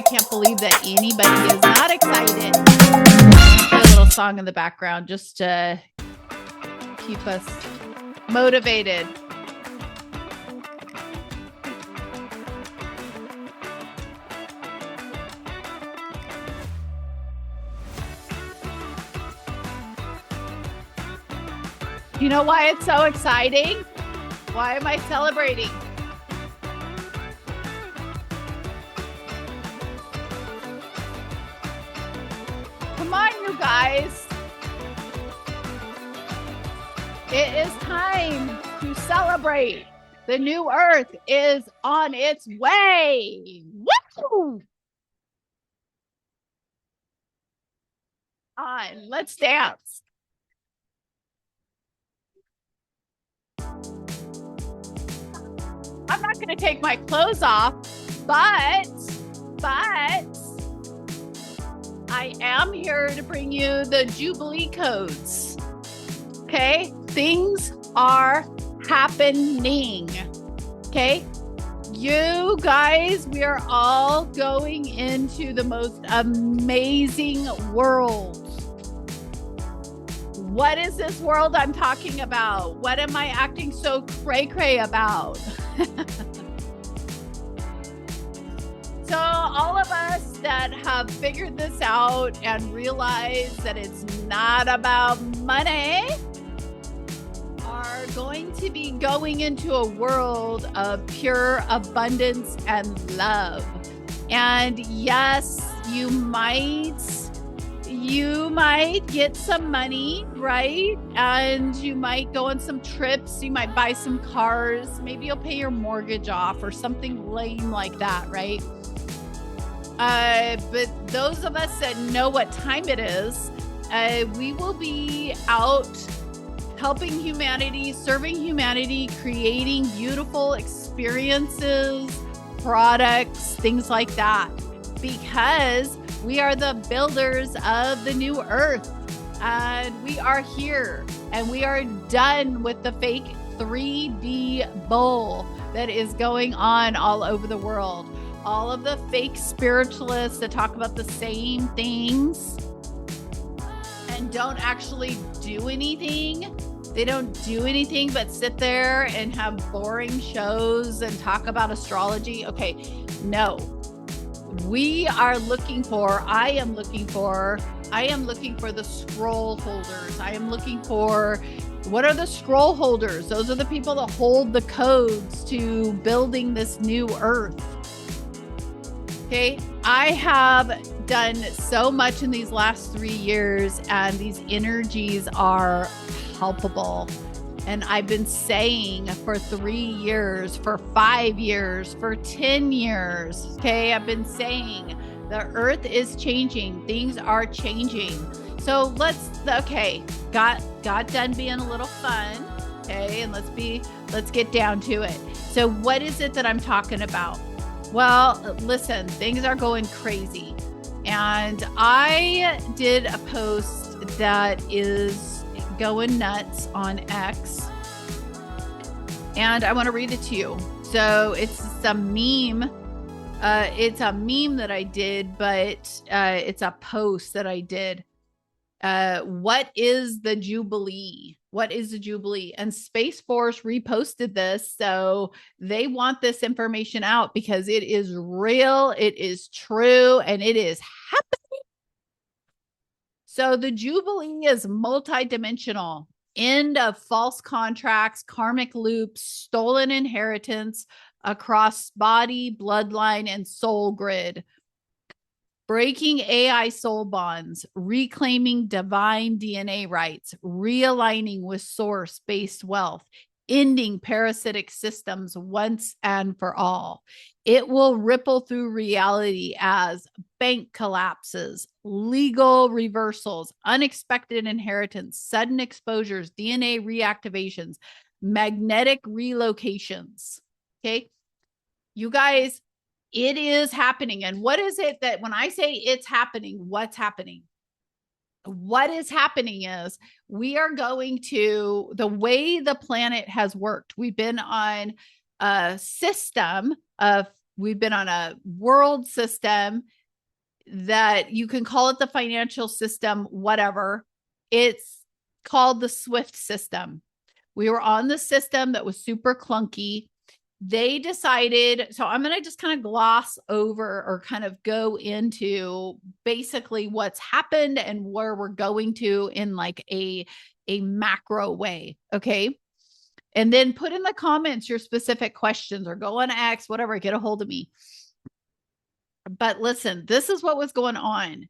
can't believe that anybody is not excited. Play a little song in the background just to keep us motivated. You know why it's so exciting? Why am I celebrating? Come on, you guys. It is time to celebrate. The new earth is on its way. Woo! Let's dance. I'm not going to take my clothes off, but I am here to bring you the Jubilee Codes. Okay? Things are happening. Okay? You guys, we are all going into the most amazing world. What is this world I'm talking about? What am I acting so cray-cray about? So all of us that have figured this out and realized that it's not about money are going to be going into a world of pure abundance and love. And yes, you might get some money, right? And you might go on some trips. You might buy some cars. Maybe you'll pay your mortgage off or something lame like that, right? But those of us that know what time it is, we will be out helping humanity, serving humanity, creating beautiful experiences, products, things like that, because we are the builders of the new earth, and we are here, and we are done with the fake 3D bull that is going on all over the world. All of the fake spiritualists that talk about the same things and don't actually do anything. They don't do anything but sit there and have boring shows and talk about astrology. Okay, no. I am looking for the scroll holders. I am looking for, what are the scroll holders? Those are the people that hold the codes to building this new earth. Okay, I have done so much in these last 3 years, and these energies are palpable. And I've been saying for 3 years, for 5 years, for 10 years, okay, I've been saying the earth is changing. Things are changing. So let's got done being a little fun, okay, and let's get down to it. So what is it that I'm talking about? Well, listen, things are going crazy. And I did a post that is going nuts on X. And I want to read it to you. So it's a meme. It's a meme that I did, but it's a post that I did. What is the Jubilee? What is the Jubilee? And Space Force reposted this. So they want this information out because it is real, it is true, and it is happening. So the Jubilee is multidimensional. End of false contracts, karmic loops, stolen inheritance across body, bloodline, and soul grid. Breaking AI soul bonds, reclaiming divine DNA rights, realigning with source-based wealth, ending parasitic systems once and for all. It will ripple through reality as bank collapses, legal reversals, unexpected inheritance, sudden exposures, DNA reactivations, magnetic relocations. Okay, you guys, it is happening. And what is it that when I say it's happening, what's happening? What is happening is we are going to, the way the planet has worked, we've been on a system of, we've been on a world system that you can call it the financial system, whatever. It's called the SWIFT system. We were on the system that was super clunky. They decided, so I'm going to just kind of gloss over or kind of go into basically what's happened and where we're going to in like a macro way. Okay. And then put in the comments your specific questions or go on X, whatever, get a hold of me. But listen, this is what was going on.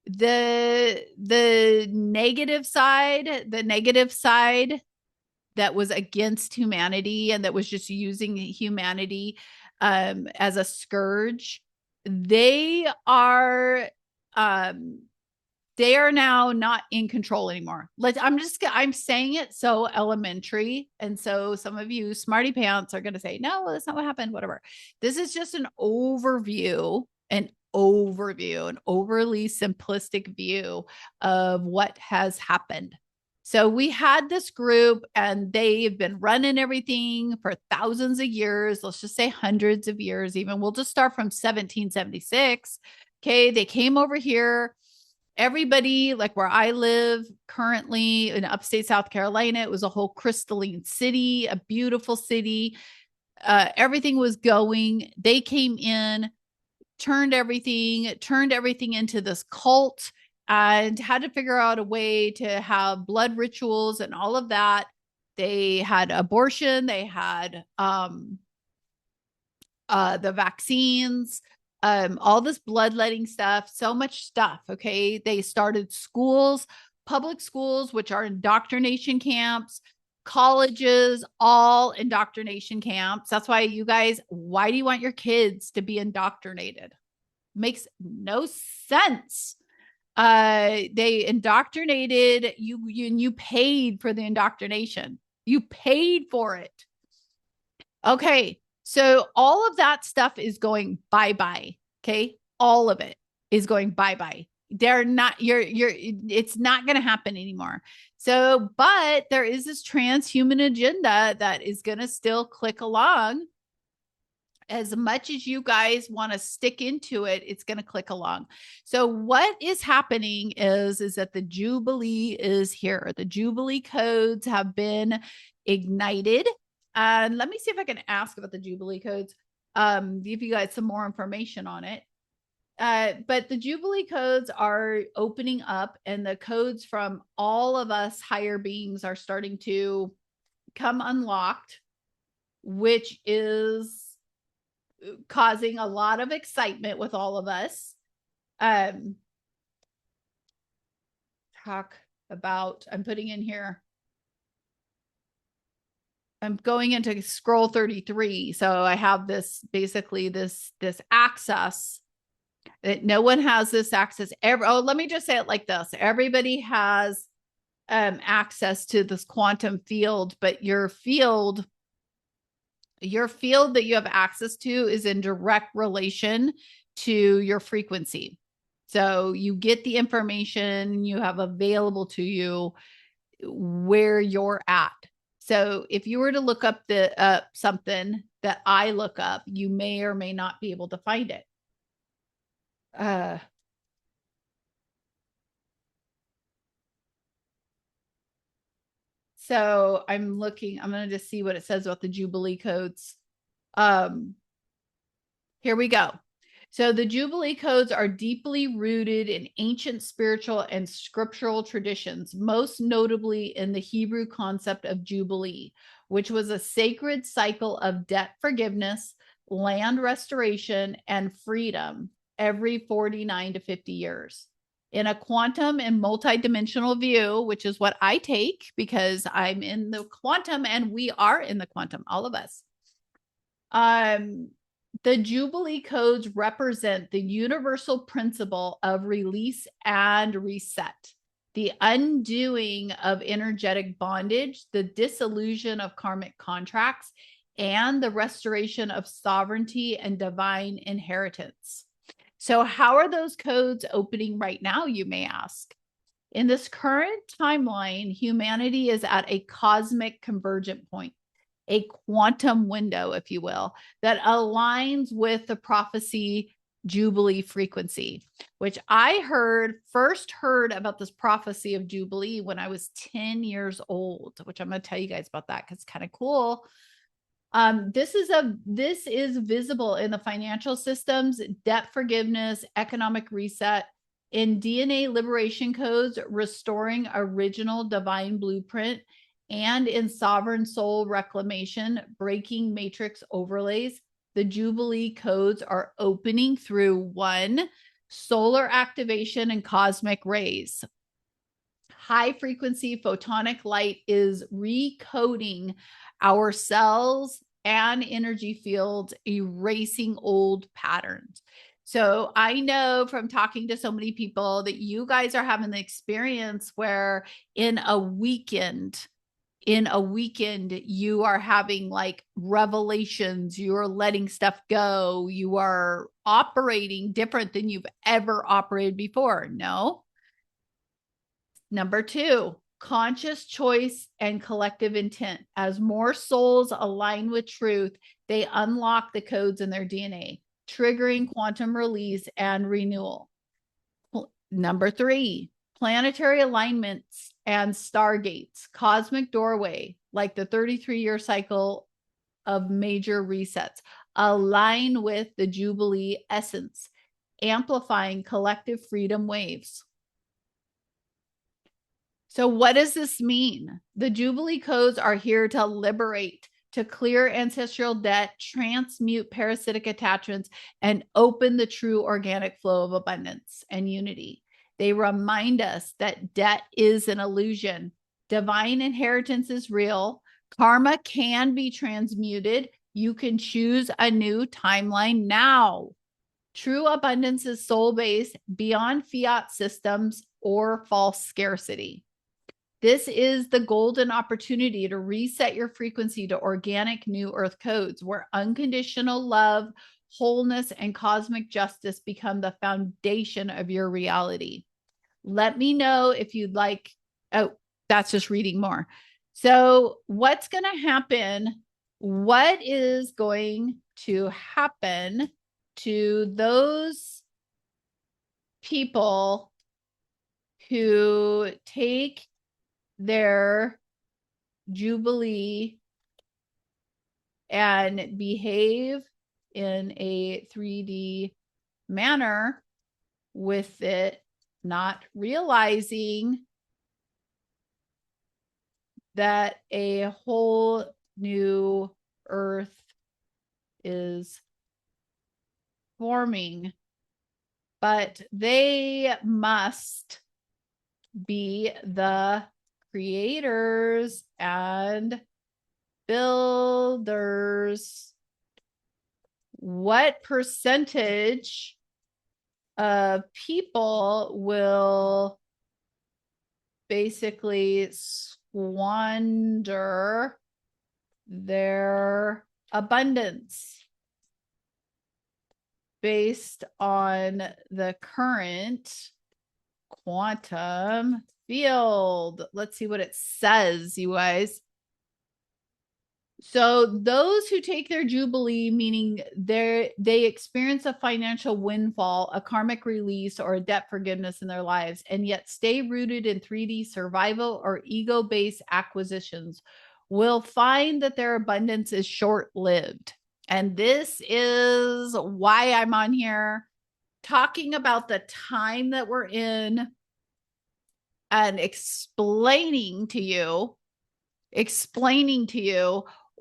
The negative side that was against humanity and that was just using humanity as a scourge, they are now not in control anymore. I'm saying it so elementary. And so some of you smarty pants are going to say, no, that's not what happened, whatever. This is just an overview, an overly simplistic view of what has happened. So we had this group and they've been running everything for thousands of years. Let's just say hundreds of years, even. We'll just start from 1776. Okay. They came over here. Everybody, like where I live currently in upstate South Carolina, it was a whole crystalline city, a beautiful city. Everything was going. They came in, turned everything into this cult, and had to figure out a way to have blood rituals and all of that. They had abortion. They had the vaccines, all this bloodletting stuff, so much stuff. Okay. They started schools, public schools, which are indoctrination camps, colleges, all indoctrination camps. That's why why do you want your kids to be indoctrinated? Makes no sense. They indoctrinated you, and you paid for the indoctrination. You paid for it. Okay. So all of that stuff is going bye-bye. Okay. All of it is going bye-bye. It's not going to happen anymore. So, but there is this transhuman agenda that is going to still click along. As much as you guys want to stick into it, it's going to click along. So what is happening is that the Jubilee is here. The Jubilee codes have been ignited. And let me see if I can ask about the Jubilee codes, give you guys some more information on it. But the Jubilee codes are opening up, and the codes from all of us higher beings are starting to come unlocked, which is causing a lot of excitement with all of us. Talk about, I'm putting in here, I'm going into scroll 33. So I have this, basically this access that no one has this access. Let me just say it like this. Everybody has access to this quantum field, but your field that you have access to is in direct relation to your frequency. So you get the information you have available to you where you're at. So if you were to look up something that I look up, you may or may not be able to find it. So I'm going to just see what it says about the Jubilee codes. Here we go. So the Jubilee codes are deeply rooted in ancient spiritual and scriptural traditions, most notably in the Hebrew concept of Jubilee, which was a sacred cycle of debt forgiveness, land restoration, and freedom every 49 to 50 years. In a quantum and multidimensional view, which is what I take because I'm in the quantum and we are in the quantum, all of us. The Jubilee codes represent the universal principle of release and reset, the undoing of energetic bondage, the dissolution of karmic contracts, and the restoration of sovereignty and divine inheritance. So how are those codes opening right now, you may ask? In this current timeline, humanity is at a cosmic convergent point, a quantum window, if you will, that aligns with the prophecy Jubilee frequency, which I first heard about this prophecy of Jubilee when I was 10 years old, which I'm going to tell you guys about that because it's kind of cool. This is visible in the financial systems, debt forgiveness, economic reset, in DNA liberation codes, restoring original divine blueprint, and in sovereign soul reclamation, breaking matrix overlays. The Jubilee codes are opening through 1, solar activation and cosmic rays. High frequency photonic light is recoding our cells and energy fields, erasing old patterns. So I know from talking to so many people that you guys are having the experience where in a weekend, you are having like revelations, you're letting stuff go, you are operating different than you've ever operated before. No. Number 2, conscious choice and collective intent. As more souls align with truth, they unlock the codes in their DNA, triggering quantum release and renewal. Number 3, planetary alignments and stargates, cosmic doorway, like the 33-year cycle of major resets, align with the Jubilee essence, amplifying collective freedom waves. So what does this mean? The Jubilee codes are here to liberate, to clear ancestral debt, transmute parasitic attachments, and open the true organic flow of abundance and unity. They remind us that debt is an illusion. Divine inheritance is real. Karma can be transmuted. You can choose a new timeline now. True abundance is soul-based, beyond fiat systems or false scarcity. This is the golden opportunity to reset your frequency to organic new earth codes where unconditional love, wholeness, and cosmic justice become the foundation of your reality. Let me know if you'd like. Oh, that's just reading more. So what's going to happen? What is going to happen to those people who take their Jubilee and behave in a 3D manner with it, not realizing that a whole new earth is forming, but they must be the creators and builders. What percentage of people will basically squander their abundance based on the current quantum field? Let's see what it says, you guys. So those who take their Jubilee, meaning they experience a financial windfall, a karmic release, or a debt forgiveness in their lives, and yet stay rooted in 3D survival or ego-based acquisitions, will find that their abundance is short-lived. And this is why I'm on here talking about the time that we're in and explaining to you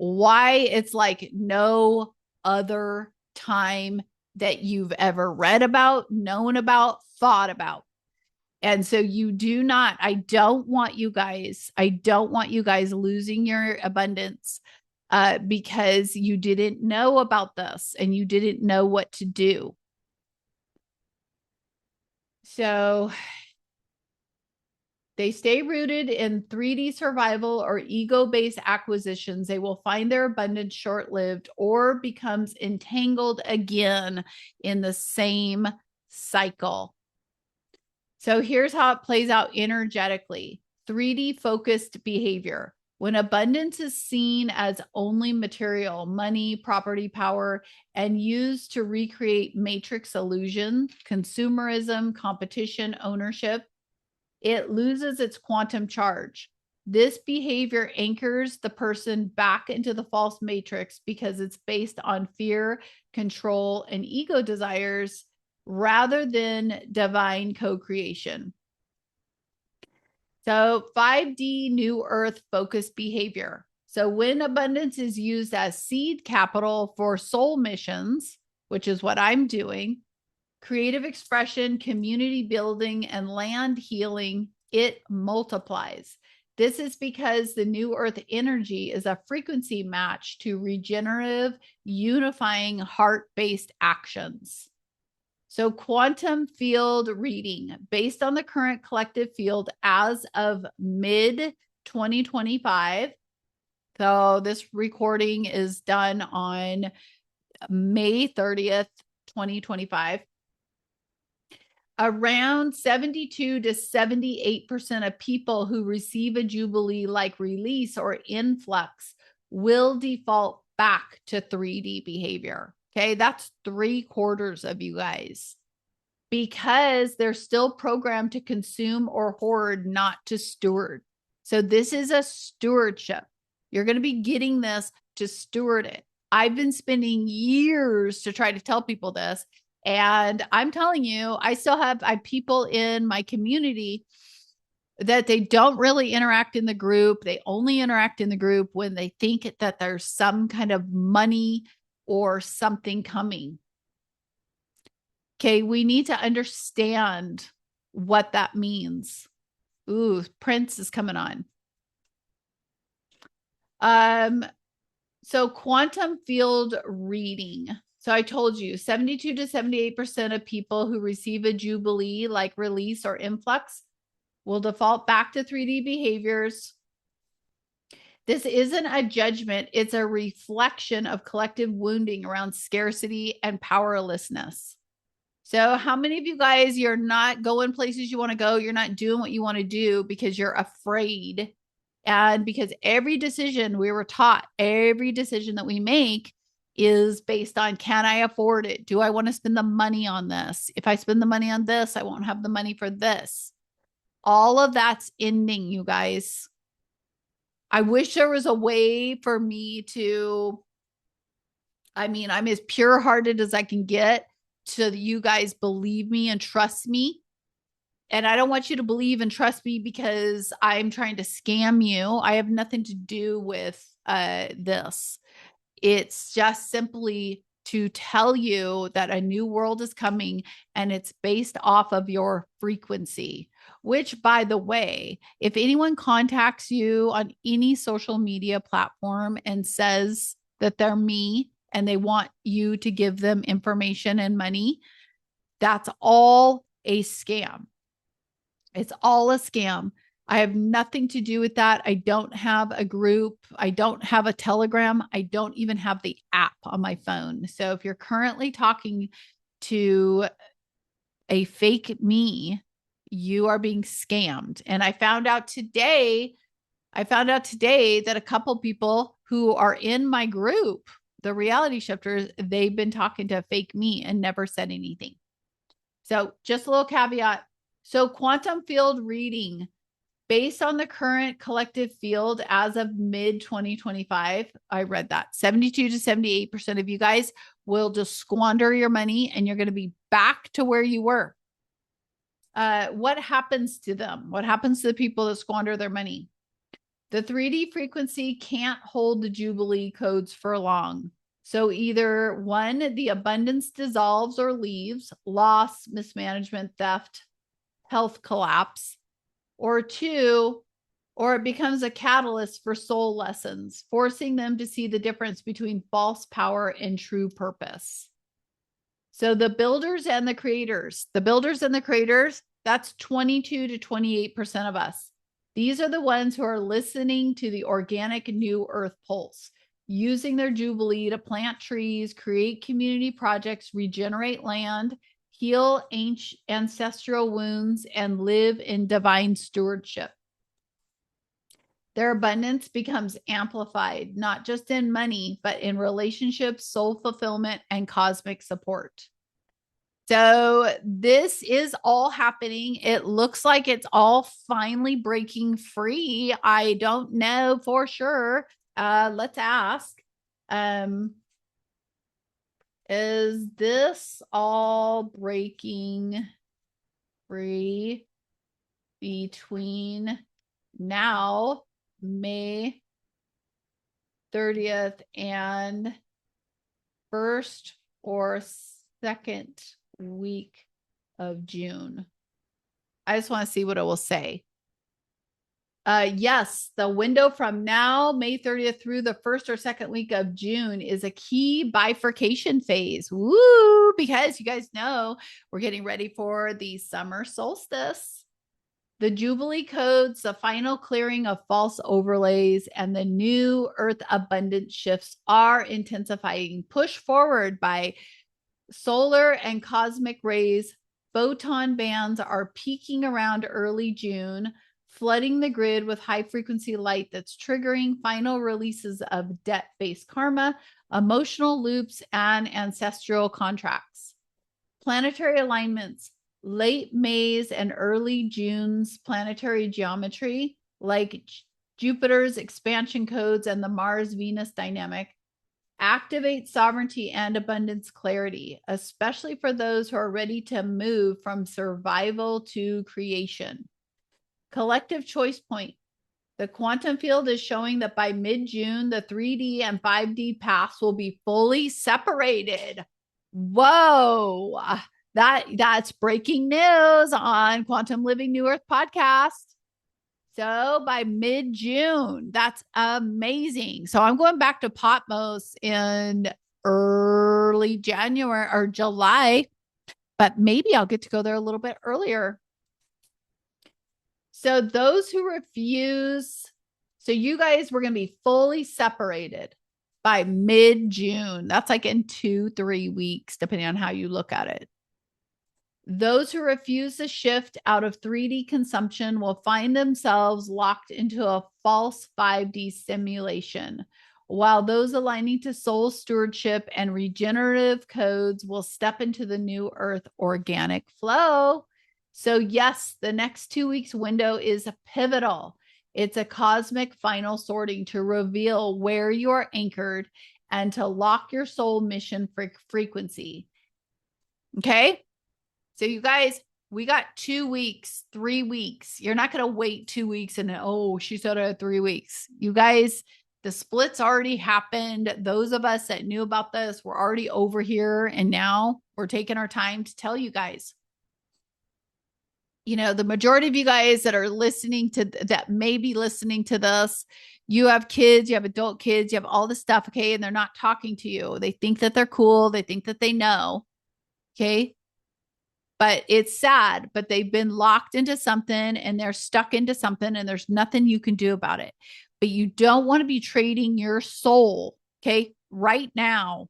why it's like no other time that you've ever read about, known about, thought about. And so I don't want you guys losing your abundance because you didn't know about this and you didn't know what to do. So they stay rooted in 3D survival or ego-based acquisitions. They will find their abundance short-lived or becomes entangled again in the same cycle. So here's how it plays out energetically. 3D focused behavior. When abundance is seen as only material, money, property, power, and used to recreate matrix illusion, consumerism, competition, ownership, it loses its quantum charge. This behavior anchors the person back into the false matrix because it's based on fear, control, and ego desires rather than divine co-creation. So 5D New Earth focused behavior. So when abundance is used as seed capital for soul missions, which is what I'm doing, creative expression, community building, and land healing, it multiplies. This is because the New Earth energy is a frequency match to regenerative, unifying, heart-based actions. So quantum field reading based on the current collective field as of mid 2025. So this recording is done on May 30th, 2025. Around 72 to 78% of people who receive a Jubilee-like release or influx will default back to 3D behavior. Okay, that's 3/4 of you guys, because they're still programmed to consume or hoard, not to steward. So this is a stewardship. You're going to be getting this to steward it. I've been spending years to try to tell people this. And I'm telling you, I still have people in my community that they don't really interact in the group. They only interact in the group when they think that there's some kind of money or something coming. Okay, we need to understand what that means. Ooh, Prince is coming on. So quantum field reading. So I told you 72 to 78% of people who receive a Jubilee like release or influx will default back to 3D behaviors. This isn't a judgment. It's a reflection of collective wounding around scarcity and powerlessness. So how many of you guys, you're not going places you want to go? You're not doing what you want to do because you're afraid. And because every decision we were taught, every decision that we make is based on, can I afford it? Do I want to spend the money on this? If I spend the money on this, I won't have the money for this. All of that's ending, you guys. I wish there was a way for me to, I'm as pure hearted as I can get so that you guys believe me and trust me. And I don't want you to believe and trust me because I'm trying to scam you. I have nothing to do with this. It's just simply to tell you that a new world is coming, and it's based off of your frequency, which, by the way, if anyone contacts you on any social media platform and says that they're me and they want you to give them information and money, that's all a scam. It's all a scam. I have nothing to do with that. I don't have a group. I don't have a Telegram. I don't even have the app on my phone. So if you're currently talking to a fake me, you are being scammed. And I found out today that a couple people who are in my group, the reality shifters, they've been talking to a fake me and never said anything. So just a little caveat. So quantum field reading based on the current collective field as of mid 2025, I read that 72 to 78% of you guys will just squander your money and you're going to be back to where you were. What happens to them? What happens to the people that squander their money? The 3D frequency can't hold the Jubilee codes for long. So either one, the abundance dissolves or leaves, loss, mismanagement, theft, health collapse, or two, or it becomes a catalyst for soul lessons, forcing them to see the difference between false power and true purpose. So the builders and the creators, that's 22 to 28% of us. These are the ones who are listening to the organic new earth pulse, using their Jubilee to plant trees, create community projects, regenerate land, heal ancient ancestral wounds, and live in divine stewardship. Their abundance becomes amplified, not just in money, but in relationships, soul fulfillment, and cosmic support. So this is all happening. It looks like it's all finally breaking free. I don't know for sure. Let's ask. Is this all breaking free between now, May 30th, and first or second week of June? I just want to see what it will say. Yes, the window from now, May 30th, through the first or second week of June is a key bifurcation phase. Woo! Because you guys know we're getting ready for the summer solstice. The Jubilee Codes, the final clearing of false overlays, and the new Earth abundance shifts are intensifying, pushed forward by solar and cosmic rays. Photon bands are peaking around early June, flooding the grid with high frequency light that's triggering final releases of debt-based karma, emotional loops, and ancestral contracts. Planetary alignments, late May's and early June's planetary geometry, like Jupiter's expansion codes and the Mars-Venus dynamic, activate sovereignty and abundance clarity, especially for those who are ready to move from survival to creation. Collective choice point. The quantum field is showing that by mid-June, the 3D and 5D paths will be fully separated. Whoa, that's breaking news on Quantum Living New Earth podcast. So by mid-June, that's amazing. So I'm going back to Patmos in early January or July, but maybe I'll get to go there a little bit earlier. So those who refuse, so you guys were going to be fully separated by mid-June. That's like in 2-3 weeks, depending on how you look at it. Those who refuse to shift out of 3D consumption will find themselves locked into a false 5D simulation, while those aligning to soul stewardship and regenerative codes will step into the new earth organic flow. So yes, the next 2 weeks window is pivotal. It's a cosmic final sorting to reveal where you are anchored and to lock your soul mission frequency. Okay? So you guys, we got 2 weeks, 3 weeks. You're not going to wait 2 weeks and, oh, she said it 3 weeks. You guys, the splits already happened. Those of us that knew about this were already over here. And now we're taking our time to tell you guys. You know, the majority of you guys that are listening to that may be listening to this, you have kids, you have adult kids, you have all this stuff. Okay. And they're not talking to you. They think that they're cool. They think that they know. Okay. But it's sad, but they've been locked into something and they're stuck into something and there's nothing you can do about it. But you don't want to be trading your soul. Okay. Right now,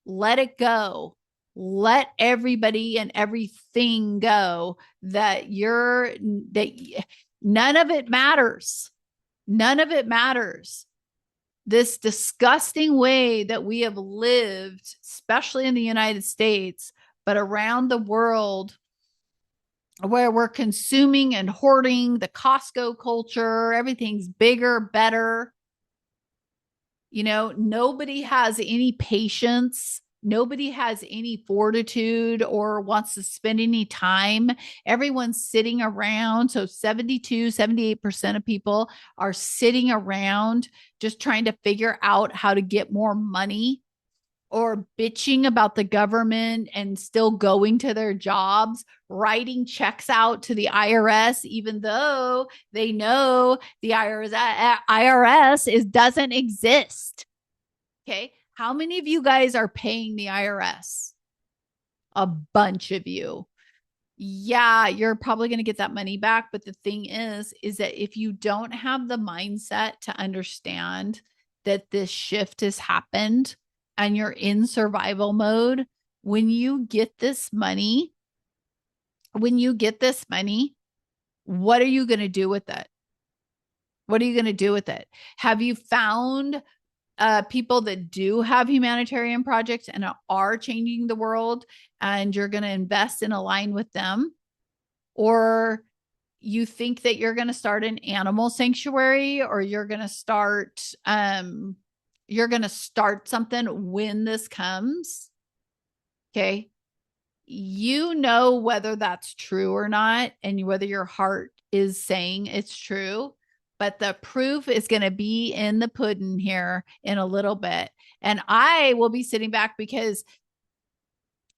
let it go. Let everybody and everything go that none of it matters. None of it matters. This disgusting way that we have lived, especially in the United States, but around the world, where we're consuming and hoarding, the Costco culture, everything's bigger, better. You know, nobody has any patience. Nobody has any fortitude or wants to spend any time. Everyone's sitting around. So 78% of people are sitting around just trying to figure out how to get more money, or bitching about the government and still going to their jobs, writing checks out to the IRS, even though they know the IRS doesn't exist. Okay. How many of you guys are paying the IRS? A bunch of you. Yeah, you're probably going to get that money back. But the thing is that if you don't have the mindset to understand that this shift has happened, and you're in survival mode, when you get this money, what are you going to do with it? What are you going to do with it? Have you found people that do have humanitarian projects and are changing the world, and you're going to invest and align with them? Or you think that you're going to start an animal sanctuary, or you're going to start something when this comes? Okay. You know whether that's true or not, and whether your heart is saying it's true. But the proof is going to be in the pudding here in a little bit. And I will be sitting back because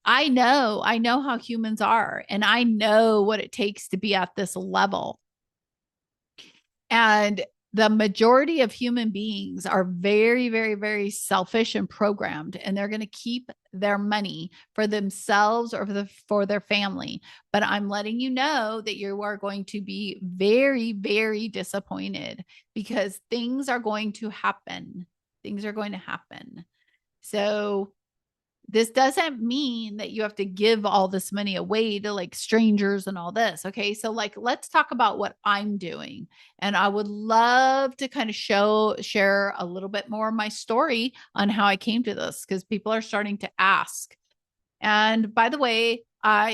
I know how humans are, and I know what it takes to be at this level. And the majority of human beings are very, very, very selfish and programmed, and they're going to keep their money for themselves or for their family. But I'm letting you know that you are going to be very, very disappointed, because things are going to happen. Things are going to happen. So this doesn't mean that you have to give all this money away to like strangers and all this. Okay. So like, let's talk about what I'm doing. And I would love to kind of share a little bit more of my story on how I came to this, because people are starting to ask. And by the way,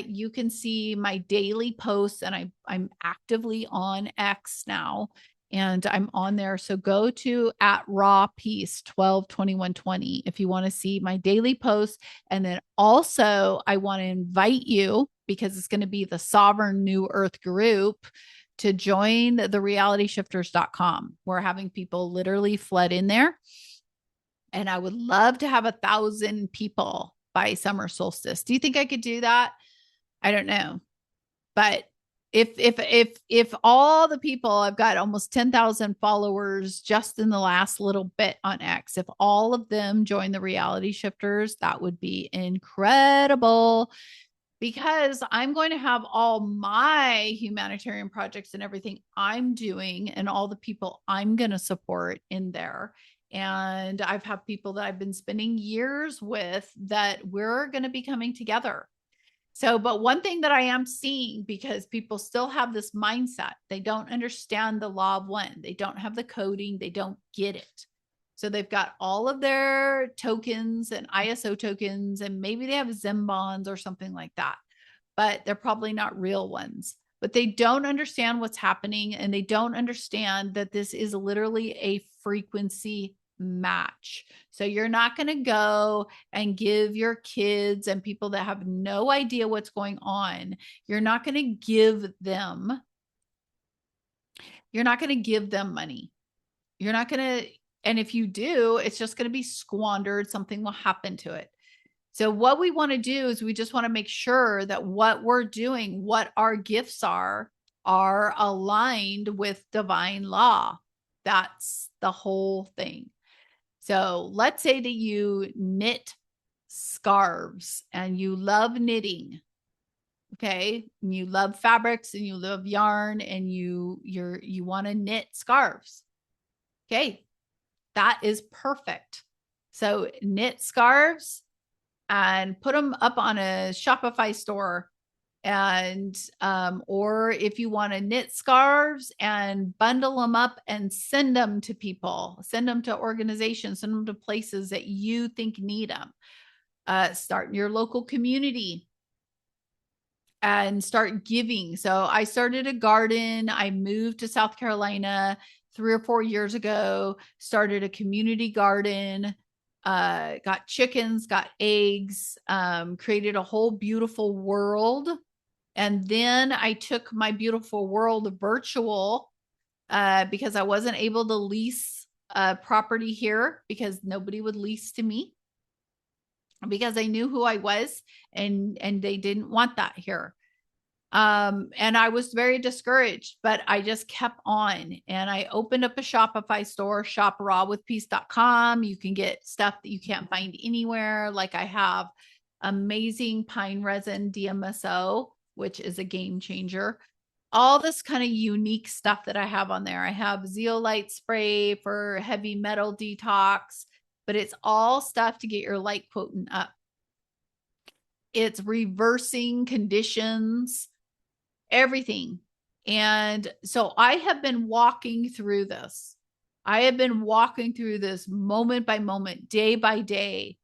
you can see my daily posts, and I'm actively on X now, and I'm on there. So go to @rawpeace122120 if you want to see my daily posts. And then also I want to invite you, because it's going to be the Sovereign New Earth group, to join the realityshifters.com. We're having people literally flood in there. And I would love to have 1,000 people by summer solstice. Do you think I could do that? I don't know. But if all the people, I've got almost 10,000 followers just in the last little bit on X, if all of them join the Reality Shifters, that would be incredible, because I'm going to have all my humanitarian projects and everything I'm doing and all the people I'm going to support in there. And I've had people that I've been spending years with that we're going to be coming together. So, but one thing that I am seeing, because people still have this mindset, they don't understand the law of one, they don't have the coding, they don't get it. So they've got all of their tokens and ISO tokens, and maybe they have Zim bonds or something like that, but they're probably not real ones. But they don't understand what's happening, and they don't understand that this is literally a frequency match. So you're not going to go and give your kids and people that have no idea what's going on, you're not going to give them money. You're not going to, and if you do, it's just going to be squandered. Something will happen to it. So what we want to do is we just want to make sure that what we're doing, what our gifts are aligned with divine law. That's the whole thing. So let's say that you knit scarves and you love knitting. Okay. And you love fabrics and you love yarn, and you want to knit scarves. Okay. That is perfect. So knit scarves and put them up on a Shopify store. And, or if you want to knit scarves and bundle them up and send them to people, send them to organizations, send them to places that you think need them. Start in your local community and start giving. So I started a garden. I moved to South Carolina 3 or 4 years ago, started a community garden, got chickens, got eggs, created a whole beautiful world. And then I took my beautiful world virtual, because I wasn't able to lease property here, because nobody would lease to me, because they knew who I was, and they didn't want that here. And I was very discouraged, but I just kept on, and I opened up a Shopify store, shoprawwithpeace.com. You can get stuff that you can't find anywhere. Like I have amazing pine resin DMSO, which is a game changer. All this kind of unique stuff that I have on there. I have zeolite spray for heavy metal detox, but it's all stuff to get your light quotient up. It's reversing conditions, everything. And so I have been walking through this. I have been walking through this moment by moment, day by day.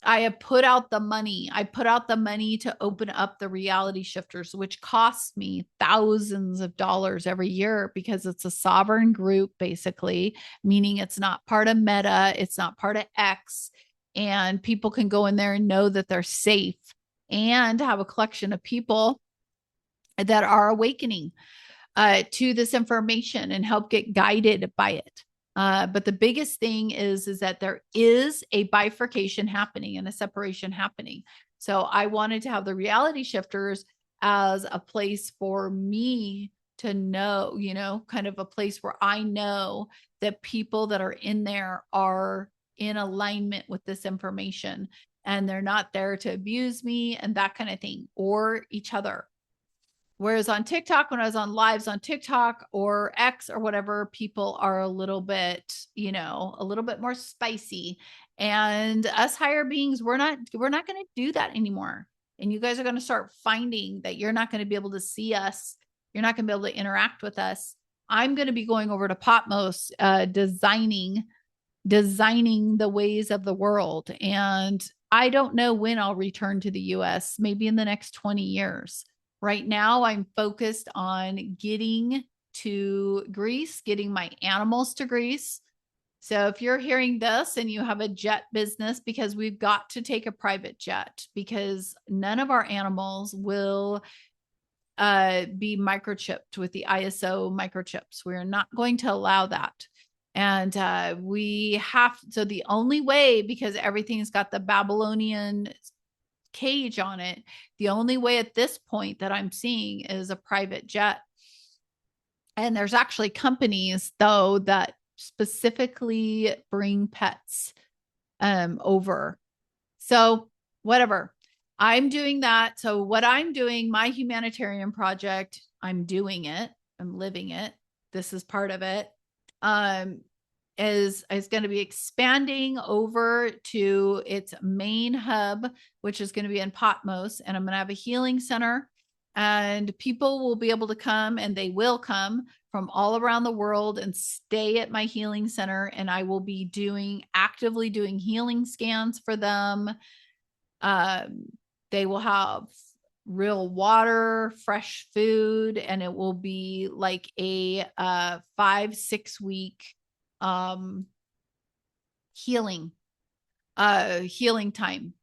I have put out the money. I put out the money to open up the reality shifters, which costs me thousands of dollars every year because it's a sovereign group, basically, meaning it's not part of Meta, it's not part of X, and people can go in there and know that they're safe and have a collection of people that are awakening to this information and help get guided by it. But the biggest thing is that there is a bifurcation happening and a separation happening. So I wanted to have the reality shifters as a place for me to know, kind of a place where I know that people that are in there are in alignment with this information and they're not there to abuse me and that kind of thing, or each other. Whereas on TikTok, when I was on lives on TikTok or X or whatever, people are a little bit, a little bit more spicy. And us higher beings, we're not going to do that anymore. And you guys are going to start finding that you're not going to be able to see us. You're not going to be able to interact with us. I'm going to be going over to Patmos, designing the ways of the world. And I don't know when I'll return to the US, maybe in the next 20 years. Right now, I'm focused on getting to Greece, getting my animals to Greece. So if you're hearing this and you have a jet business, because we've got to take a private jet, because none of our animals will be microchipped with the ISO microchips. We're not going to allow that. And so the only way, because everything's got the Babylonian cage on it, the only way at this point that I'm seeing is a private jet. And there's actually companies though that specifically bring pets over. So whatever, I'm doing that. So what I'm doing, my humanitarian project, I'm doing it, I'm living it, this is part of it, is going to be expanding over to its main hub, which is going to be in Patmos. And I'm going to have a healing center, and people will be able to come, and they will come from all around the world and stay at my healing center. And I will be actively doing healing scans for them. They will have real water, fresh food, and it will be like a 5-6 week healing time.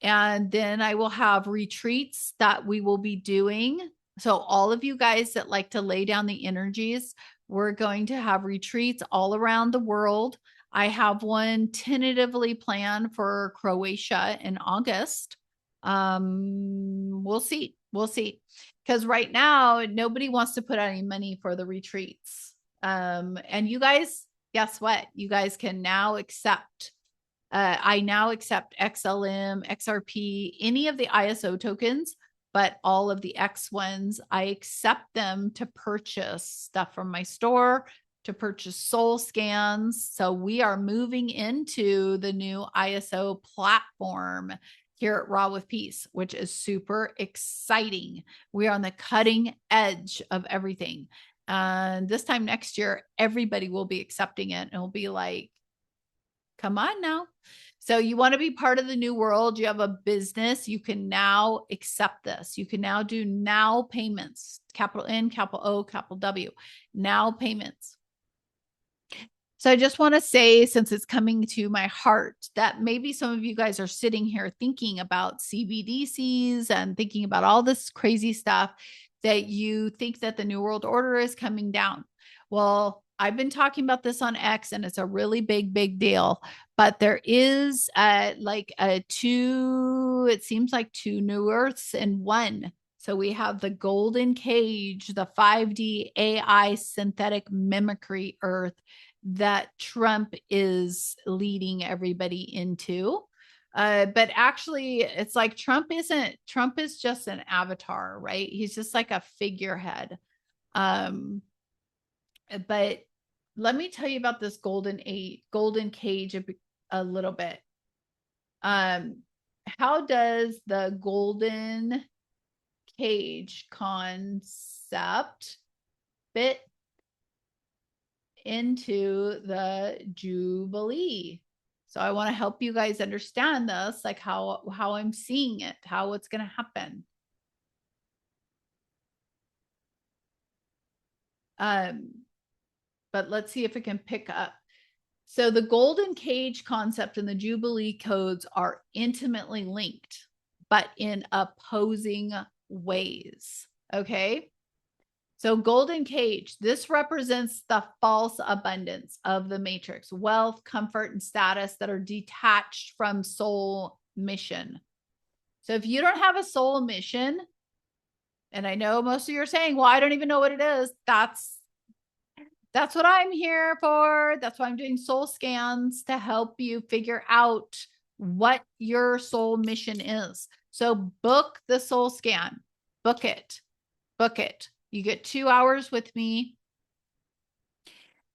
And then I will have retreats that we will be doing. So all of you guys that like to lay down the energies, we're going to have retreats all around the world. I have one tentatively planned for Croatia in August. We'll see. Because right now, nobody wants to put out any money for the retreats. And you guys, guess what? You guys can now accept. I now accept XLM, XRP, any of the ISO tokens, but all of the X ones, I accept them to purchase stuff from my store, to purchase soul scans. So we are moving into the new ISO platform here at Raw with Peace, which is super exciting. We are on the cutting edge of everything. And this time next year, everybody will be accepting it. And it'll be like, come on now. So you want to be part of the new world. You have a business. You can now accept this. You can now do now payments, capital N, capital O, capital W, now payments. So I just want to say, since it's coming to my heart, that maybe some of you guys are sitting here thinking about CBDCs and thinking about all this crazy stuff, that you think that the New World Order is coming down. Well, I've been talking about this on X, and it's a really big deal. But there is it seems like 2 new Earths in one. So we have the golden cage, the 5D AI synthetic mimicry Earth that Trump is leading everybody into. But actually, it's like Trump is just an avatar, right? He's just like a figurehead. But let me tell you about this golden cage a little bit. How does the golden cage concept fit into the Jubilee? So I want to help you guys understand this, like how I'm seeing it, how it's going to happen. But let's see if it can pick up. So the golden cage concept and the Jubilee codes are intimately linked, but in opposing ways. Okay. So golden cage, this represents the false abundance of the matrix, wealth, comfort, and status that are detached from soul mission. So if you don't have a soul mission, and I know most of you are saying, well, I don't even know what it is. That's what I'm here for. That's why I'm doing soul scans, to help you figure out what your soul mission is. So book the soul scan, book it. You get 2 hours with me.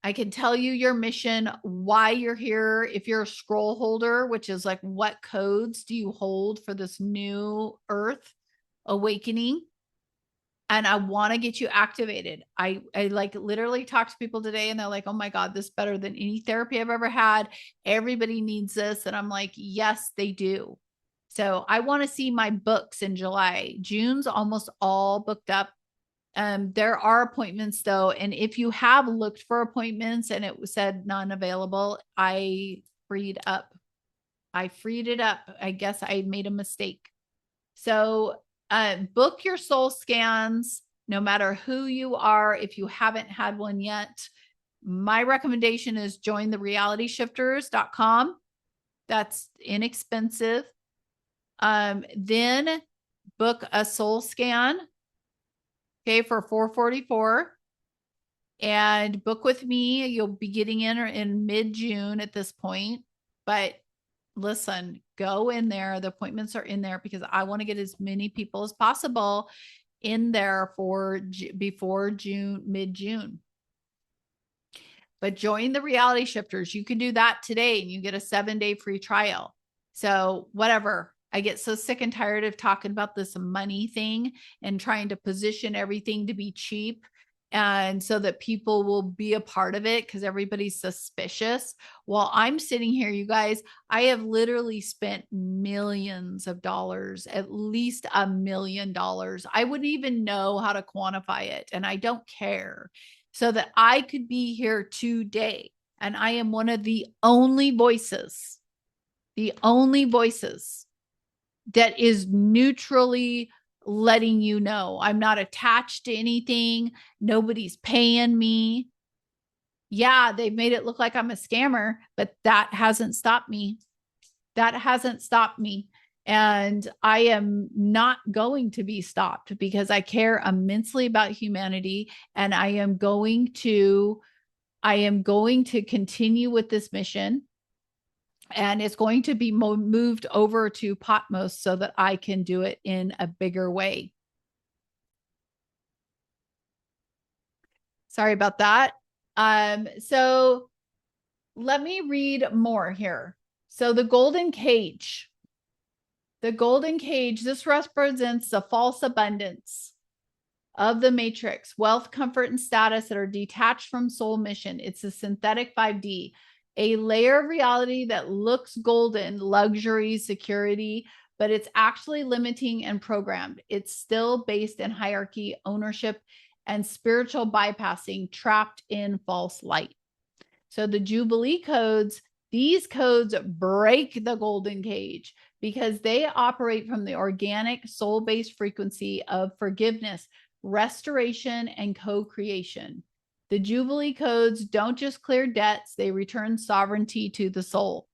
I can tell you your mission, why you're here. If you're a scroll holder, which is like, what codes do you hold for this new earth awakening? And I want to get you activated. I like literally talk to people today and they're like, oh my God, this is better than any therapy I've ever had. Everybody needs this. And I'm like, yes, they do. So I want to see my books in July. June's almost all booked up. There are appointments though. And if you have looked for appointments and it said none available, I freed it up. I guess I made a mistake. So book your soul scans, no matter who you are. If you haven't had one yet, my recommendation is join the realityshifters.com. That's inexpensive. Then book a soul scan. Okay, for $444, and book with me. You'll be getting in mid-June at this point. But listen, go in there. The appointments are in there because I want to get as many people as possible in there before June, mid-June. But join the reality shifters. You can do that today and you get a 7-day free trial. So whatever. I get so sick and tired of talking about this money thing and trying to position everything to be cheap, and so that people will be a part of it because everybody's suspicious. While I'm sitting here, you guys, I have literally spent millions of dollars, at least $1 million. I wouldn't even know how to quantify it, and I don't care, so that I could be here today. And I am one of the only voices that is neutrally letting you know. I'm not attached to anything. Nobody's paying me. Yeah, they've made it look like I'm a scammer, but that hasn't stopped me. And I am not going to be stopped because I care immensely about humanity. And I am going to continue with this mission. And it's going to be moved over to Patmos so that I can do it in a bigger way. Sorry about that. So let me read more here. So the golden cage, this represents the false abundance of the matrix, wealth, comfort, and status that are detached from soul mission. It's a synthetic 5D. A layer of reality that looks golden, luxury, security, but it's actually limiting and programmed. It's still based in hierarchy, ownership, and spiritual bypassing, trapped in false light. So the Jubilee codes, these codes break the golden cage because they operate from the organic soul-based frequency of forgiveness, restoration, and co-creation. The Jubilee codes don't just clear debts, they return sovereignty to the soul.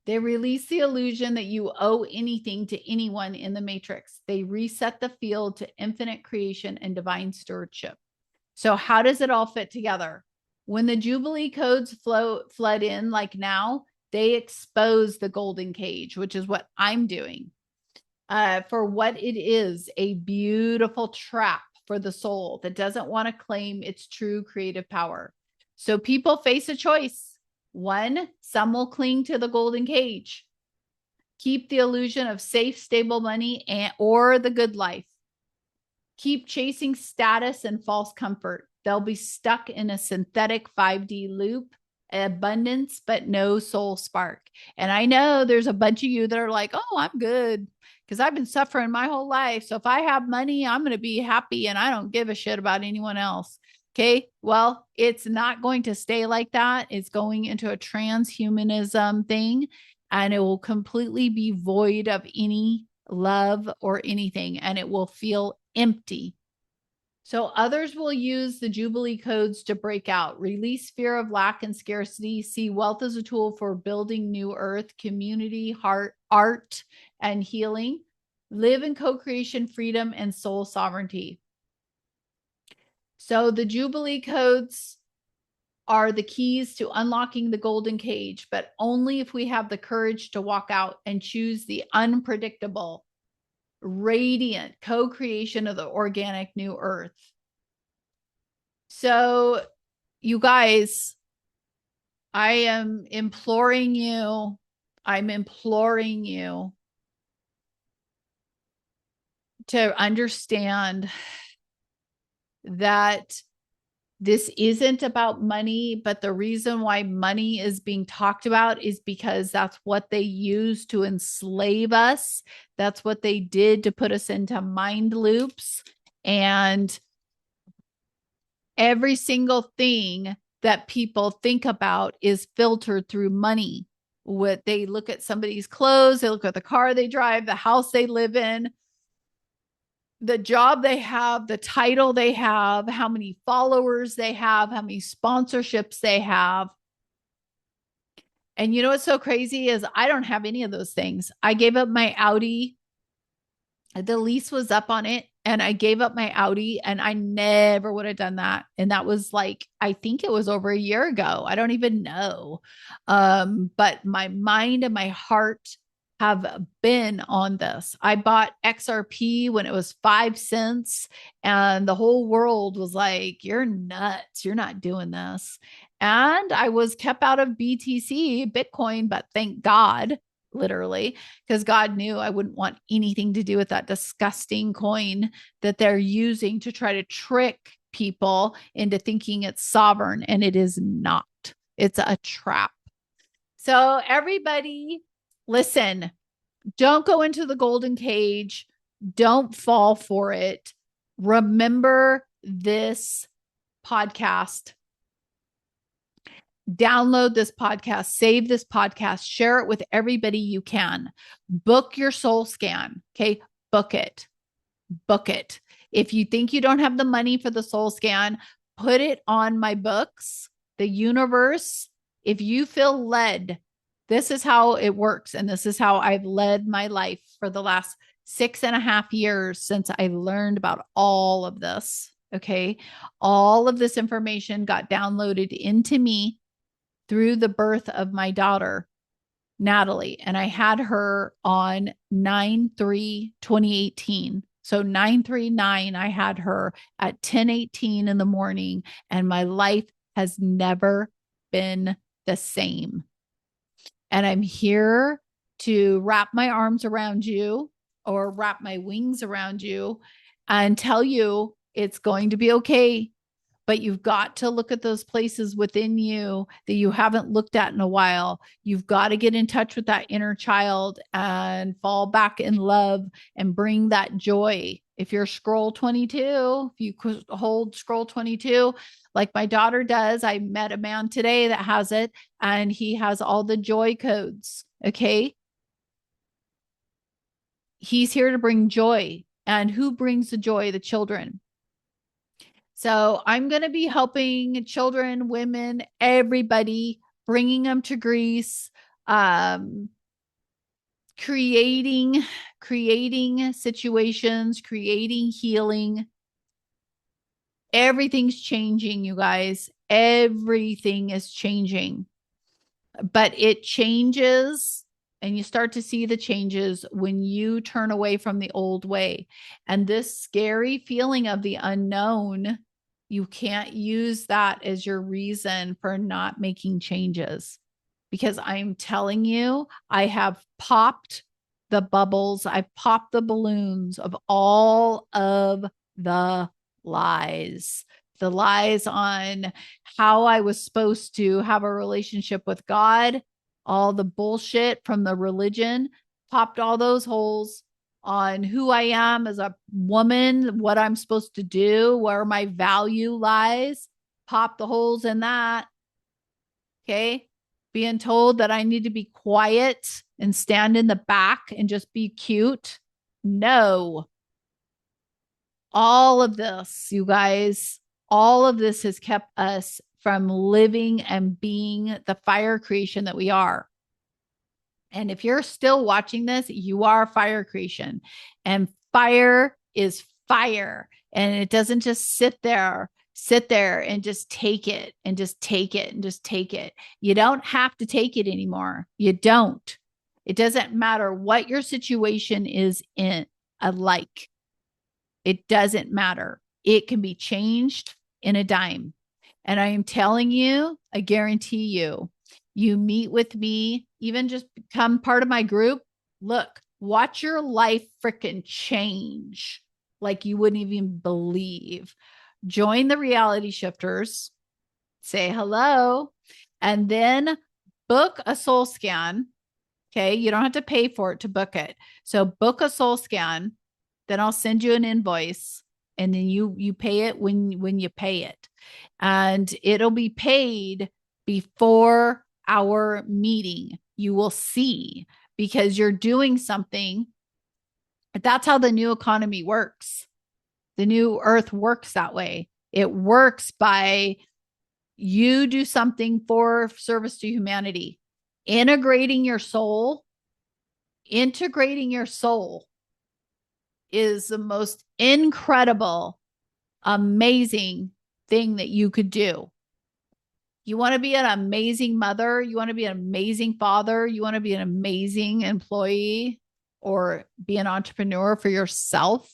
They release the illusion that you owe anything to anyone in the matrix. They reset the field to infinite creation and divine stewardship. So how does it all fit together? When the Jubilee codes flood in, like now, they expose the golden cage, which is what I'm doing, for what it is, a beautiful trap for the soul that doesn't want to claim its true creative power. So people face a choice. One, some will cling to the golden cage, keep the illusion of safe, stable money or the good life. keep chasing status and false comfort. They'll be stuck in a synthetic 5D loop, abundance, but no soul spark. And I know there's a bunch of you that are like, oh, I'm good because I've been suffering my whole life. So if I have money, I'm going to be happy and I don't give a shit about anyone else. Okay. Well, it's not going to stay like that. It's going into a transhumanism thing, and it will completely be void of any love or anything, and it will feel empty. So others will use the Jubilee Codes to break out, release fear of lack and scarcity, see wealth as a tool for building new earth, community, heart, art, and healing, live in co-creation, freedom, and soul sovereignty. So the Jubilee Codes are the keys to unlocking the golden cage, but only if we have the courage to walk out and choose the unpredictable, radiant co-creation of the organic new earth. So you guys, I am imploring you, to understand that this isn't about money, but the reason why money is being talked about is because that's what they use to enslave us. That's what they did to put us into mind loops. And every single thing that people think about is filtered through money. What they look at somebody's clothes, they look at the car they drive, the house they live in, the job they have, the title they have, how many followers they have, how many sponsorships they have. And you know what's so crazy is I don't have any of those things. I gave up my Audi. The lease was up on it, and I gave up my Audi, and I never would have done that. And that was like, I think it was over a year ago. I don't even know. But my mind and my heart have been on this. I bought XRP when it was 5 cents, and the whole world was like, you're nuts. You're not doing this. And I was kept out of BTC, Bitcoin, but thank God, literally, because God knew I wouldn't want anything to do with that disgusting coin that they're using to try to trick people into thinking it's sovereign, and it is not. It's a trap. So everybody, listen, don't go into the golden cage. Don't fall for it. Remember this podcast. Download this podcast, save this podcast, share it with everybody you can. Book your soul scan. Okay. Book it. Book it. If you think you don't have the money for the soul scan, put it on my books, the universe. If you feel led, this is how it works. And this is how I've led my life for the last 6.5 years since I learned about all of this. Okay. All of this information got downloaded into me through the birth of my daughter, Natalie. And I had her on 9/3/2018. So 9/3/9, I had her at 10:18 in the morning, and my life has never been the same. And I'm here to wrap my arms around you, or wrap my wings around you, and tell you it's going to be okay. But you've got to look at those places within you that you haven't looked at in a while. You've got to get in touch with that inner child and fall back in love and bring that joy. If you're scroll 22, if you could hold scroll 22, like my daughter does, I met a man today that has it, and he has all the joy codes. Okay. He's here to bring joy. And who brings the joy? The children. So I'm going to be helping children, women, everybody, bringing them to Greece, creating situations, creating healing. Everything's changing, you guys. Everything is changing. But it changes, and you start to see the changes when you turn away from the old way. And this scary feeling of the unknown, you can't use that as your reason for not making changes. Because I'm telling you, I have popped the bubbles, I've popped the balloons of all of the lies. The lies on how I was supposed to have a relationship with God, all the bullshit from the religion, popped all those holes on who I am as a woman, what I'm supposed to do, where my value lies, pop the holes in that. Okay. Being told that I need to be quiet and stand in the back and just be cute. No. All of this, you guys, all of this has kept us from living and being the fire creation that we are. And if you're still watching this, you are fire creation. And fire is fire. And it doesn't just sit there and just take it and just take it and just take it. You don't have to take it anymore. You don't. It doesn't matter what your situation is in alike. It doesn't matter. It can be changed in a dime. And I am telling you, I guarantee you, you meet with me, even just become part of my group. Look, watch your life freaking change like you wouldn't even believe. Join the reality shifters, say hello, and then book a soul scan. Okay. You don't have to pay for it to book it. So book a soul scan. Then I'll send you an invoice and then you pay it when you pay it. And it'll be paid before our meeting. You will see, because you're doing something. That's how the new economy works. The new earth works that way. It works by you do something for service to humanity, integrating your soul is the most incredible, amazing thing that you could do. You want to be an amazing mother. You want to be an amazing father. You want to be an amazing employee or be an entrepreneur for yourself.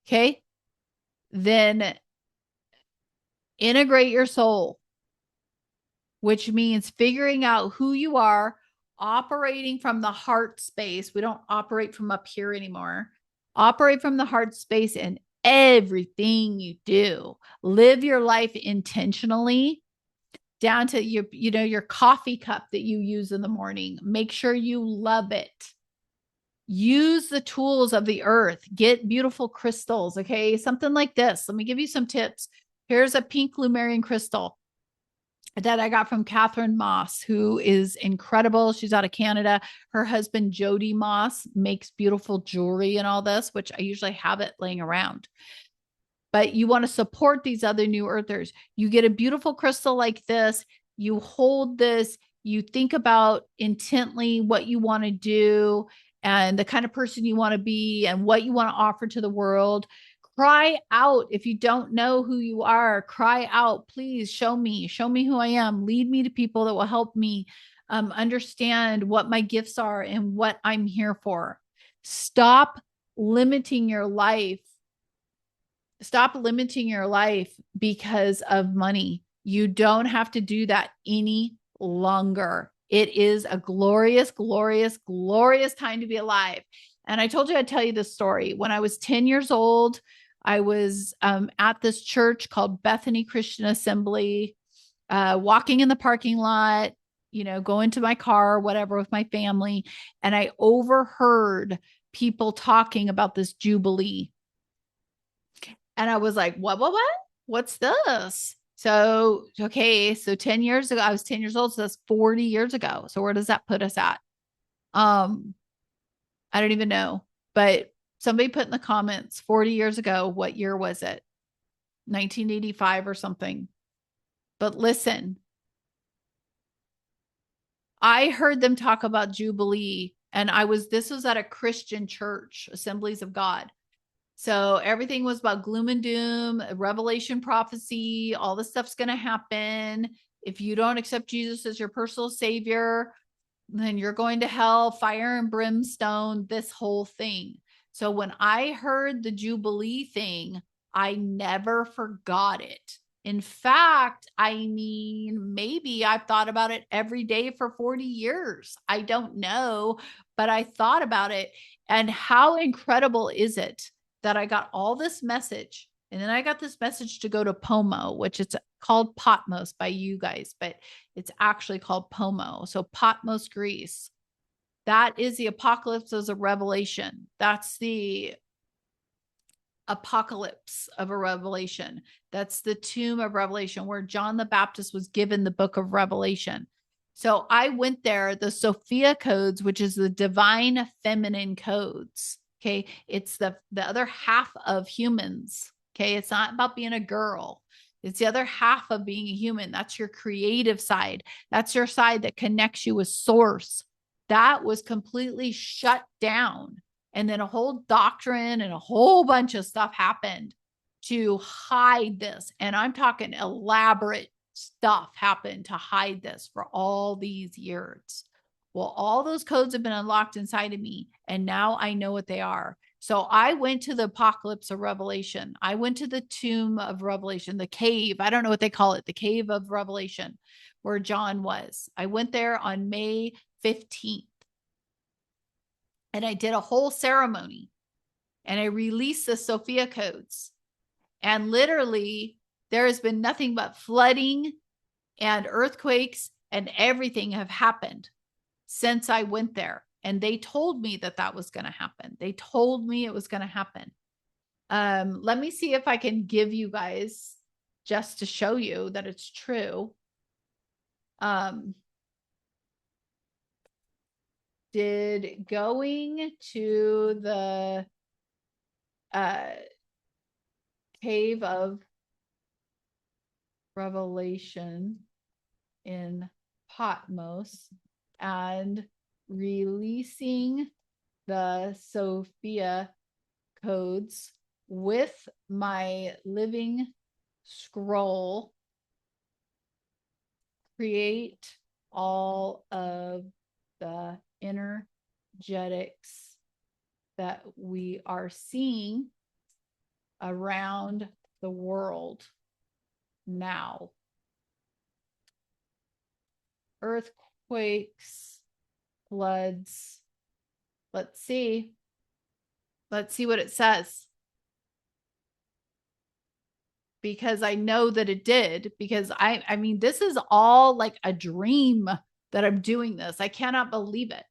Okay. Then integrate your soul, which means figuring out who you are, operating from the heart space. We don't operate from up here anymore. Operate from the heart space in everything you do. Live your life intentionally, down to your coffee cup that you use in the morning. Make sure you love it. Use the tools of the earth. Get beautiful crystals. Okay. Something like this. Let me give you some tips. Here's a pink Lumerian crystal that I got from Catherine Moss, who is incredible. She's out of Canada. Her husband, Jody Moss, makes beautiful jewelry and all this, which I usually have it laying around. But you want to support these other new earthers. You get a beautiful crystal like this. You hold this. You think about intently what you want to do and the kind of person you want to be and what you want to offer to the world. Cry out. If you don't know who you are, cry out. Please show me who I am. Lead me to people that will help me understand what my gifts are and what I'm here for. Stop limiting your life. Stop limiting your life because of money. You don't have to do that any longer. It is a glorious, glorious, glorious time to be alive. And I told you I'd tell you this story. When I was 10 years old, I was at this church called Bethany Christian Assembly, walking in the parking lot, going to my car, whatever, with my family. And I overheard people talking about this Jubilee. And I was like, what? What's this? So 10 years ago, I was 10 years old. So that's 40 years ago. So where does that put us at? I don't even know, but somebody put in the comments 40 years ago, what year was it? 1985 or something. But listen, I heard them talk about Jubilee, and this was at a Christian church, Assemblies of God. So everything was about gloom and doom, revelation prophecy, all this stuff's going to happen. If you don't accept Jesus as your personal savior, then you're going to hell, fire and brimstone, this whole thing. So when I heard the Jubilee thing, I never forgot it. In fact, maybe I've thought about it every day for 40 years. I don't know, but I thought about it. And how incredible is it that I got all this message. And then I got this message to go to Pomo, which it's called Patmos by you guys, but it's actually called Pomo. So Patmos, Greece. That is the apocalypse of Revelation. That's the apocalypse of a Revelation. That's the tomb of Revelation where John the Baptist was given the book of Revelation. So I went there, the Sophia codes, which is the divine feminine codes. Okay. It's the other half of humans. Okay. It's not about being a girl. It's the other half of being a human. That's your creative side. That's your side that connects you with source. That was completely shut down. And then a whole doctrine and a whole bunch of stuff happened to hide this. And I'm talking elaborate stuff happened to hide this for all these years. Well, all those codes have been unlocked inside of me, and now I know what they are. So I went to the apocalypse of Revelation. I went to the tomb of Revelation, the cave. I don't know what they call it, the cave of Revelation, where John was. I went there on May 15th. And I did a whole ceremony, and I released the Sophia codes. And literally, there has been nothing but flooding and earthquakes and everything have happened since I went there. And they told me that that was going to happen. They told me it was going to happen. Let me see if I can give you guys, just to show you that it's true. Did going to the cave of Revelation in Patmos and releasing the Sophia codes with my living scroll create all of the energetics that we are seeing around the world now. Earthquakes, floods. Let's see what it says. Because I know that it did, because I mean, this is all like a dream that I'm doing this. I cannot believe it.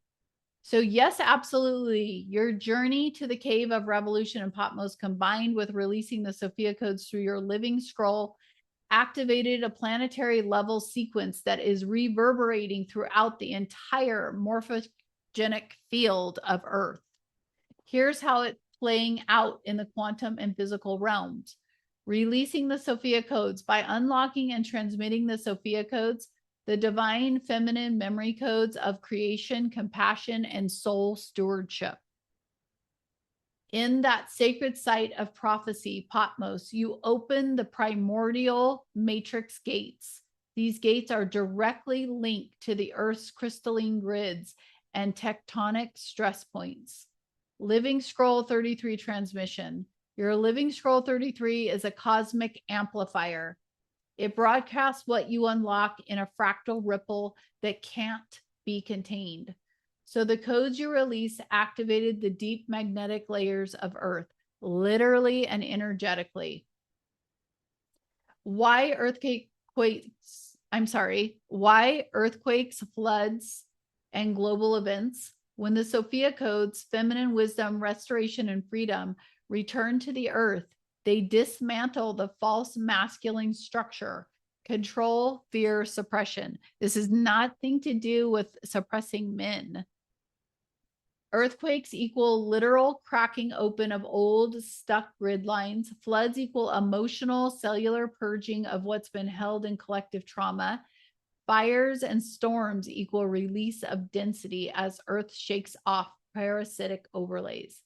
So yes, absolutely. Your journey to the cave of Revolution and Patmos, combined with releasing the Sophia codes through your living scroll, activated a planetary level sequence that is reverberating throughout the entire morphogenic field of Earth. Here's how it's playing out in the quantum and physical realms. Releasing the Sophia codes. By unlocking and transmitting the Sophia codes, the divine feminine memory codes of creation, compassion, and soul stewardship. In that sacred site of prophecy, Patmos, you open the primordial matrix gates. These gates are directly linked to the Earth's crystalline grids and tectonic stress points. Living Scroll 33 transmission. Your Living Scroll 33 is a cosmic amplifier. It broadcasts what you unlock in a fractal ripple that can't be contained. So the codes you release activated the deep magnetic layers of Earth, literally and energetically. Why earthquakes, floods, and global events? When the Sophia codes, feminine wisdom, restoration, and freedom return to the Earth, they dismantle the false masculine structure, control, fear, suppression. This is nothing to do with suppressing men. Earthquakes equal literal cracking open of old, stuck grid lines. Floods equal emotional, cellular purging of what's been held in collective trauma. Fires and storms equal release of density as Earth shakes off parasitic overlays.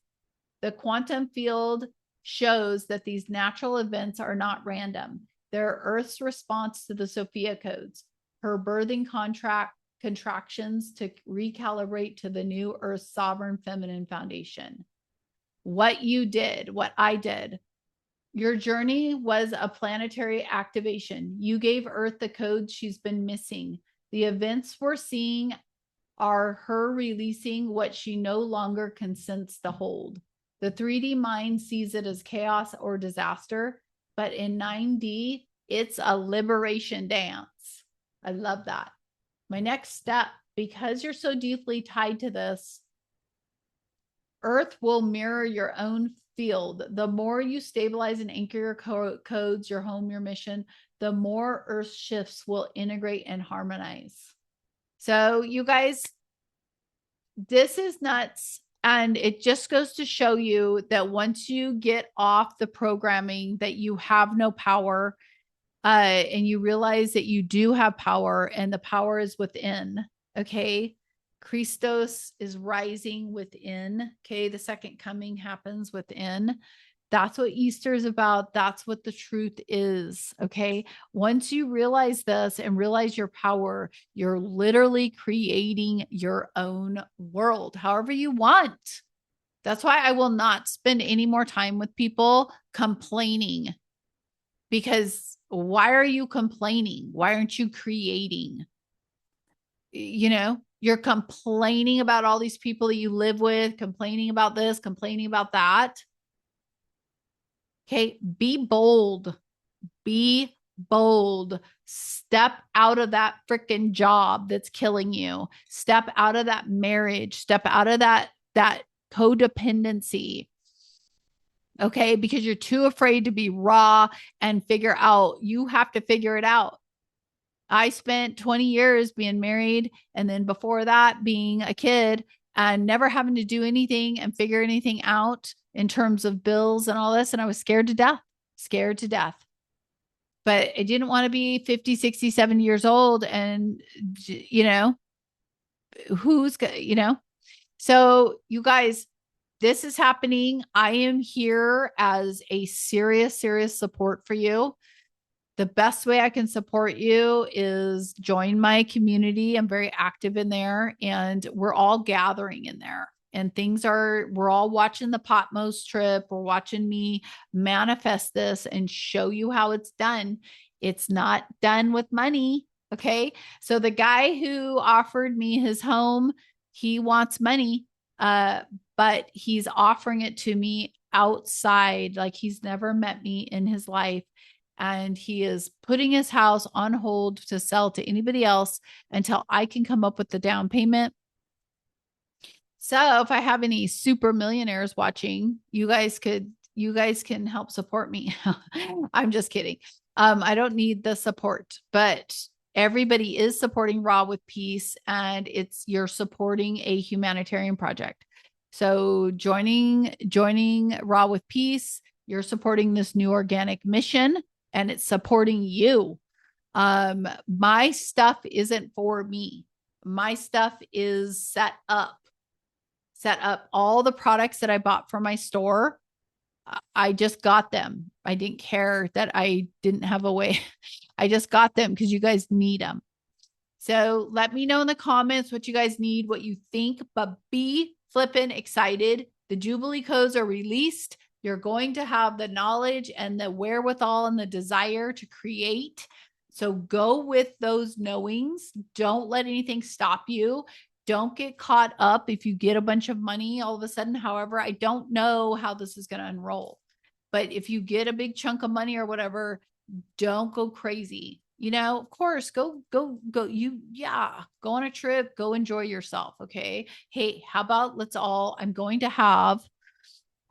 The quantum field shows that these natural events are not random. They're Earth's response to the Sophia codes, her birthing contractions to recalibrate to the new Earth's sovereign feminine foundation. What you did, what I did, your journey was a planetary activation. You gave Earth the codes she's been missing. The events we're seeing are her releasing what she no longer consents to hold. The 3D mind sees it as chaos or disaster, but in 9D, it's a liberation dance. I love that. My next step, because you're so deeply tied to this, Earth will mirror your own field. The more you stabilize and anchor your codes, your home, your mission, the more Earth shifts will integrate and harmonize. So you guys, this is nuts. And it just goes to show you that once you get off the programming that you have no power, and you realize that you do have power and the power is within. Okay. Christos is rising within. Okay. The second coming happens within. That's what Easter is about. That's what the truth is. Okay. Once you realize this and realize your power, you're literally creating your own world, however you want. That's why I will not spend any more time with people complaining, because why are you complaining? Why aren't you creating? You know, you're complaining about all these people that you live with, complaining about this, complaining about that. Okay, be bold. Be bold. Step out of that freaking job that's killing you. Step out of that marriage. Step out of that codependency. Okay, because you're too afraid to be raw and figure out. You have to figure it out. I spent 20 years being married, and then before that being a kid, and never having to do anything and figure anything out in terms of bills and all this. And I was scared to death. But I didn't want to be 50, 60, 70 years old. And, you know, so you guys, this is happening. I am here as a serious support for you. The best way I can support you is join my community. I'm very active in there, and we're all gathering in there. And we're all watching the Patmos trip. We're watching me manifest this and show you how it's done. It's not done with money. Okay. So the guy who offered me his home, he wants money, but he's offering it to me outside. Like, he's never met me in his life. And he is putting his house on hold to sell to anybody else until I can come up with the down payment. So if I have any super millionaires watching, you guys can help support me. I'm just kidding. I don't need the support, but everybody is supporting Raw with Peace, and you're supporting a humanitarian project. So joining Raw with Peace, you're supporting this new organic mission, and it's supporting you. My stuff isn't for me. My stuff is set up. All the products that I bought for my store, I just got them. I didn't care that I didn't have a way. I just got them because you guys need them. So let me know in the comments what you guys need, what you think, but be flippin' excited. The Jubilee Codes are released. You're going to have the knowledge and the wherewithal and the desire to create. So go with those knowings. Don't let anything stop you. Don't get caught up if you get a bunch of money all of a sudden. However, I don't know how this is going to unroll. But if you get a big chunk of money or whatever, don't go crazy. You know, of course, go on a trip, go enjoy yourself. Okay. Hey, how about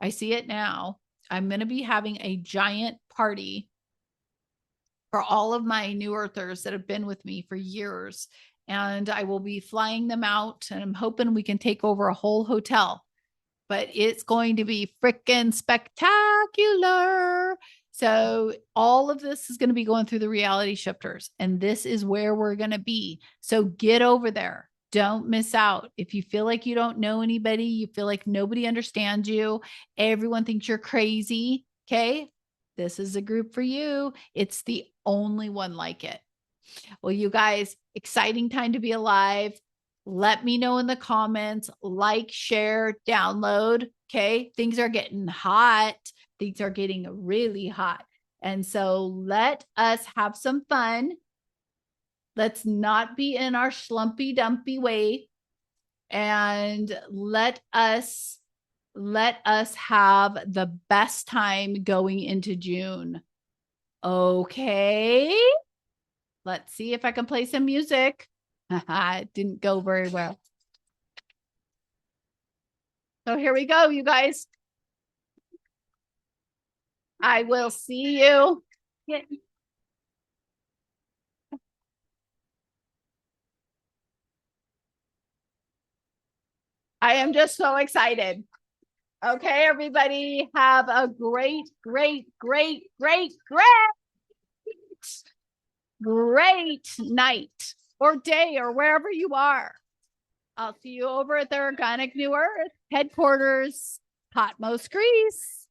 I see it now. I'm going to be having a giant party for all of my new earthers that have been with me for years. And I will be flying them out, and I'm hoping we can take over a whole hotel, but it's going to be freaking spectacular. So all of this is going to be going through the reality shifters, and this is where we're going to be. So get over there. Don't miss out. If you feel like you don't know anybody, you feel like nobody understands you, everyone thinks you're crazy. Okay. This is a group for you. It's the only one like it. Well, you guys, exciting time to be alive. Let me know in the comments, like, share, download. Okay. Things are getting hot. Things are getting really hot. And so let us have some fun. Let's not be in our schlumpy dumpy way, and let us Let us have the best time going into June. Okay. Let's see if I can play some music. It didn't go very well. So here we go, you guys. I will see you. I am just so excited. Okay, everybody, have a great, great, great, great, great night or day or wherever you are. I'll see you over at the Organic New Earth headquarters, Potmos, Greece.